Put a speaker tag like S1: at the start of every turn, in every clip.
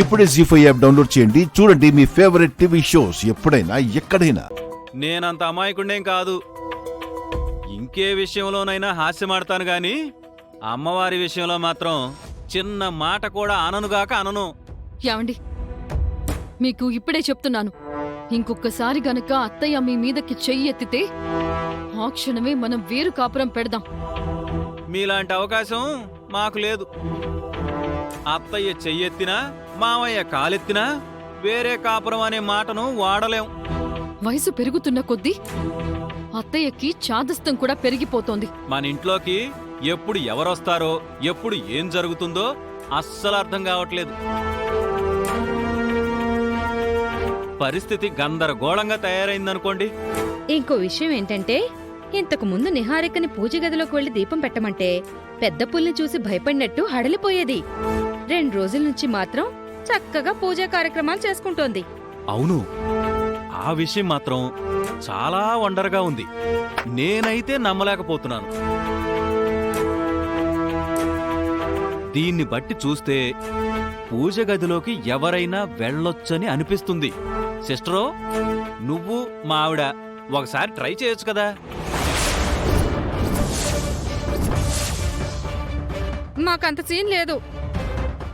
S1: ఇప్పుడే జీ5 app download చేయండి. చూడండి మీ ఫేవరెట్ టీవీ షోస్ ఎప్పుడైనా ఎక్కడైనా.
S2: నేనంత అమాయకుండేం కాదు. ఇంకే విషయంలోనైనా హాస్యమాడతాను గాని అమ్మవారి విషయంలో మాత్రం చిన్న మాట కూడా అననుగాక అనను.
S3: ఏమండి, మీకు ఇప్పుడే చెప్తున్నాను, ఇంకొకసారి గనక అత్తయ్య మీ మీదకి చెయ్యి ఎత్తితే ఆ క్షణమే మనం వేరు కాపురం పెడదాం.
S2: మీలాంటి అవకాశం మాకు లేదు. అత్తయ్య చెయ్యెత్తినా మావయ్య కాలెత్తినా వేరే కాపురం అనే మాటను వాడలేం.
S3: వయసు పెరుగుతున్న కొద్దీ అత్తయ్యకి చాదస్తం కూడా పెరిగిపోతోంది.
S2: మన ఇంట్లోకి ఎప్పుడు ఎవరొస్తారో ఎప్పుడు ఏం జరుగుతుందో అస్సలు అర్థం కావట్లేదు. పరిస్థితి గందరగోళంగా తయారైందనుకోండి.
S4: ఇంకో విషయం ఏంటంటే, ఇంతకు ముందు నిహారికని పూజ గదిలోకి వెళ్లి దీపం పెట్టమంటే పెద్ద పుల్ని చూసి భయపడినట్టు హడలిపోయేది. 2 రోజుల నుంచి మాత్రం చక్కగా పూజా కార్యక్రమాలు చేసుకుంటోంది.
S2: అవును, ఆ విషయం మాత్రం చాలా వండర్గా ఉంది. నేనైతే నమ్మలేకపోతున్నాను. దీన్ని బట్టి చూస్తే పూజ గదిలోకి ఎవరైనా వెళ్ళొచ్చని అనిపిస్తుంది. సిస్టరో, నువ్వు మా ఆవిడ ఒకసారి ట్రై చేయొచ్చు కదా.
S4: మాకంత సీన్ లేదు.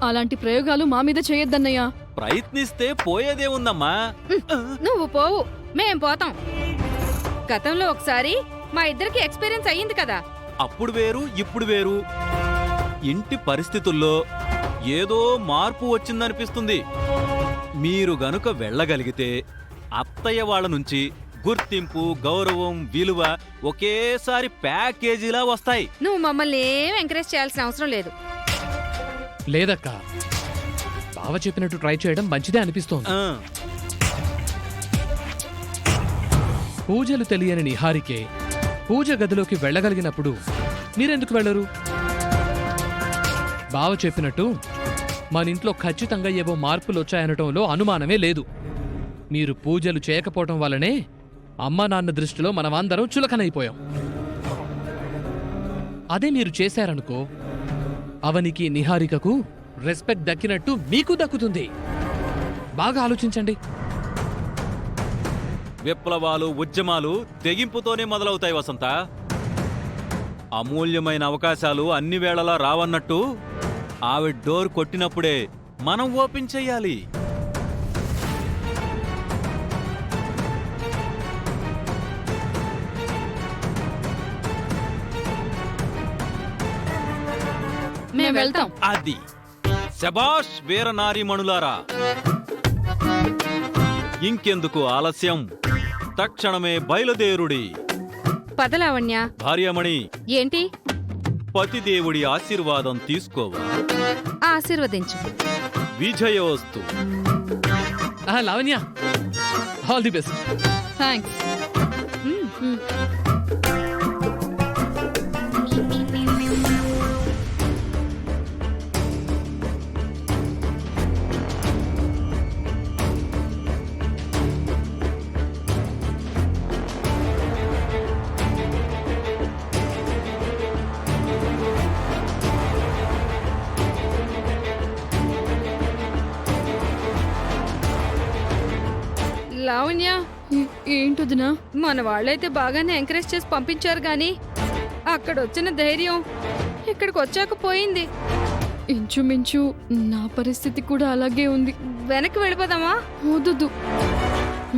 S3: అలాంటి ప్రయోగాలు మా మీద చేయొద్దన్నయ్యా.
S2: ప్రయత్నిస్తే పోయేదే ఉందమ్మా.
S4: నువ్వు పోవు, మేం పోతాం. గతంలో ఒకసారి మా ఇద్దరికి ఎక్స్పీరియన్స్ అయ్యింది కదా.
S2: అప్పుడు వేరు, ఇప్పుడు వేరు. ఇంటి పరిస్థితుల్లో ఏదో మార్పు వచ్చిందనిపిస్తుంది. మీరు గనుక వెళ్ళగలిగితే అత్తయ్య వాళ్ళ నుంచి గుర్తింపు, గౌరవం, విలువ ఒకేసారి ప్యాకేజీలా వస్తాయి.
S4: నువ్వు మమ్మల్ని ఏం ఎంకరేజ్ చేయాల్సిన అవసరం లేదు.
S5: లేదక్కా, బావ చెప్పినట్టు ట్రై చేయడం మంచిదే అనిపిస్తోంది.
S2: ఆ,
S5: పూజలు తెలియని నిహారికే పూజ గదిలోకి వెళ్ళగలిగినప్పుడు మీరెందుకు వెళ్ళరు? బావ చెప్పినట్టు మన ఇంట్లో ఖచ్చితంగా ఏవో మార్పులు వచ్చాయనటంలో అనుమానమే లేదు. మీరు పూజలు చేయకపోవటం వల్లనే అమ్మా నాన్న దృష్టిలో మనమందరం చులకనైపోయాం. అదే మీరు చేశారనుకో, అవనికి నిహారికకు రెస్పెక్ట్ దక్కినట్టు మీకు దక్కుతుంది. బాగా ఆలోచించండి.
S2: విప్లవాలు, ఉద్యమాలు తెగింపుతోనే మొదలవుతాయి వసంత. అమూల్యమైన అవకాశాలు అన్ని వేళలా రావన్నట్టు ఆవిడ డోర్ కొట్టినప్పుడే మనం ఓపెన్ చెయ్యాలి.
S3: మేము వెళ్తాం.
S2: అది శబాష్ వీర నారీమణులారా! ఇంకెందుకు ఆలస్యం? తక్షణమే బయలుదేరుడి.
S4: పదలావణ్య,
S2: భార్యమణి,
S4: ఏంటి?
S2: పతిదేవుడి ఆశీర్వాదం తీసుకోవా.
S4: ఆశీర్వదించు.
S2: విజయోస్తు.
S5: Lavanya, all the best.
S3: Thanks.
S4: Lavanya,
S3: ఏంటొదినా?
S4: మన వాళ్ళైతే బాగానే ఎంకరేజ్ చేసి పంపించారు గాని అక్కడొచ్చిన ధైర్యం ఇక్కడికి వచ్చాక పోయింది.
S3: ఇంచుమించు నా పరిస్థితి కూడా అలాగే ఉంది.
S4: వెనక్కి వెళ్ళిపోదామా?
S3: వద్దు,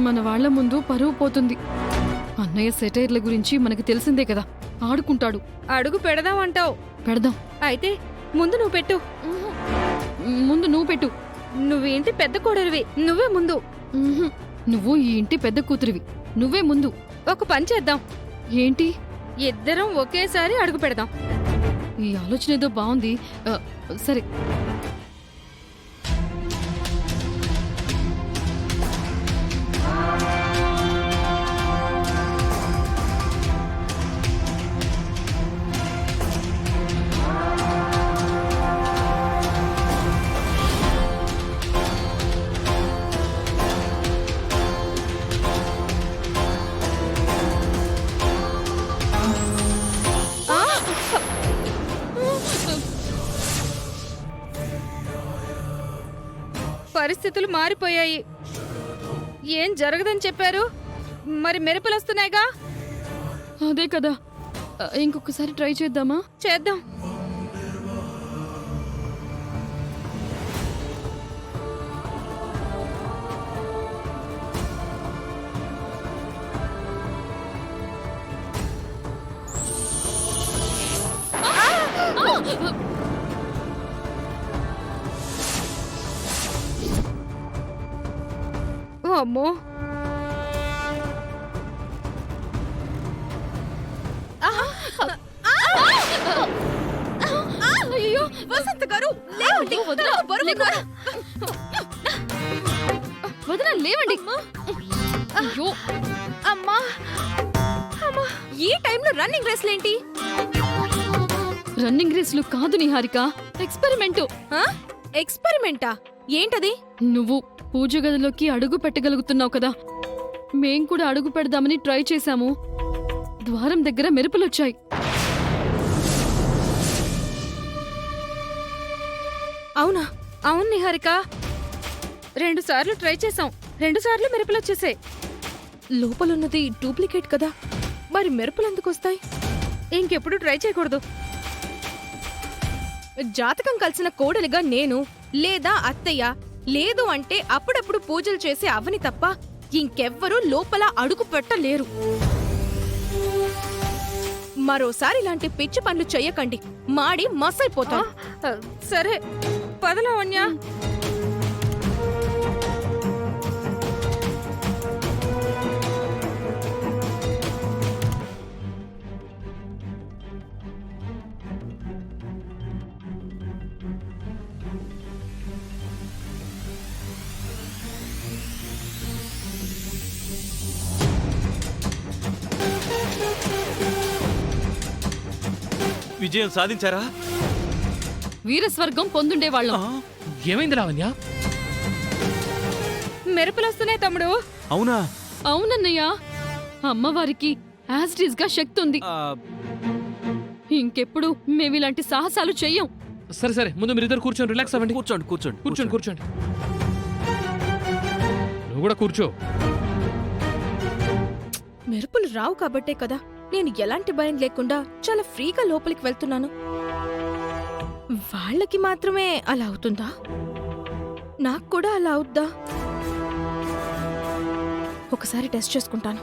S3: మన వాళ్ళ ముందు పరువు పోతుంది. అన్నయ్య సెటైర్ల గురించి మనకి తెలిసిందే కదా, ఆడుకుంటాడు.
S4: అడుగు పెడదామంటావు.
S3: పెడదాం.
S4: అయితే ముందు నువ్వు పెట్టు.
S3: ముందు నువ్వు పెట్టు.
S4: నువ్వేంటి పెద్ద కోడలివి, నువ్వే ముందు.
S3: ఉహుం. నువ్వు ఈ ఇంటి పెద్ద కూతురివి, నువ్వే ముందు.
S4: ఒక పని చేద్దాం.
S3: ఏంటి?
S4: ఇద్దరం ఒకేసారి అడుగు పెడదాం.
S3: ఈ ఆలోచన ఏదో బాగుంది. సరే.
S4: పరిస్థితులు మారిపోయాయి. ఏం జరగదని చెప్పారు? మరి మెరుపులు వస్తున్నాయిగా.
S3: అదే కదా, ఇంకొకసారి ట్రై చేద్దామా?
S4: చేద్దాం. అమ్మో,
S3: అయ్యో
S4: వసంత గారు
S3: లేవండి, వదిన లేవండి. అయ్యో
S4: అమ్మా అమ్మా, ఈ టైంలో రన్నింగ్ రేస్లేంటి?
S3: రన్నింగ్ రేసులు కాదు నిహారిక, ఎక్స్పెరిమెంటు.
S4: ఎక్స్పెరిమెంటా? ఏంటది?
S3: నువ్వు పూజ గదిలోకి అడుగు పెట్టగలుగుతున్నావు కదా, మేం కూడా అడుగు పెడదామని ట్రై చేశాము. ద్వారం దగ్గర మెరుపులొచ్చాయి.
S4: అవునా? అవును నిహారిక, 2 సార్లు ట్రై చేసాం, 2 సార్లు మెరుపులు వచ్చేసాయి. లోపలున్నది డూప్లికేట్ కదా, మరి మెరుపులు ఎందుకు వస్తాయి? ఇంకెప్పుడు ట్రై చేయకూడదు. జాతకం కలిసిన కోడలిగా నేను లేదా అత్తయ్య, లేదు అంటే అప్పుడప్పుడు పూజలు చేసే అవని తప్ప ఇంకెవ్వరూ లోపల అడుగు పెట్టలేరు. మరోసారి ఇలాంటి పిచ్చి పనులు చెయ్యకండి, మాడి మసైపోతా. సరే పదలావణ్య.
S2: విజయం సాధించారా?
S3: వీరస్వర్గం పొందుండేవాళ్ళం.
S5: ఏమైంది లావణ్య?
S4: మెరుపులు వస్తున్నాయి తమ్ముడు.
S2: అవునా?
S3: అవునన్నయ్య, అమ్మవారికి యాజిటీస్ గా శక్తి ఉంది. ఇంకెప్పుడు మేమిలాంటి సాహసాలు చెయ్యం.
S5: సరే సరే, ముందు మీరిద్దరు కూర్చొని రిలాక్స్ అవ్వండి.
S2: కూర్చోండి కూర్చోండి
S5: కూర్చోండి కూర్చోండి. నువ్వు కూడా కూర్చో.
S4: మెరుపులు రావు కాబట్టే కదా నేను ఎలాంటి భయం లేకుండా చాలా ఫ్రీగా లోపలికి వెళ్తున్నాను. వాళ్ళకి మాత్రమే అలా అవుతుందా? నాకు కూడా అలా అవుద్దా? ఒకసారి టెస్ట్ చేసుకుంటాను.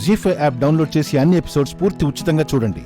S1: జీ5 యాప్ డౌన్లోడ్ చేసి అన్ని ఎపిసోడ్స్ పూర్తి ఉచితంగా చూడండి.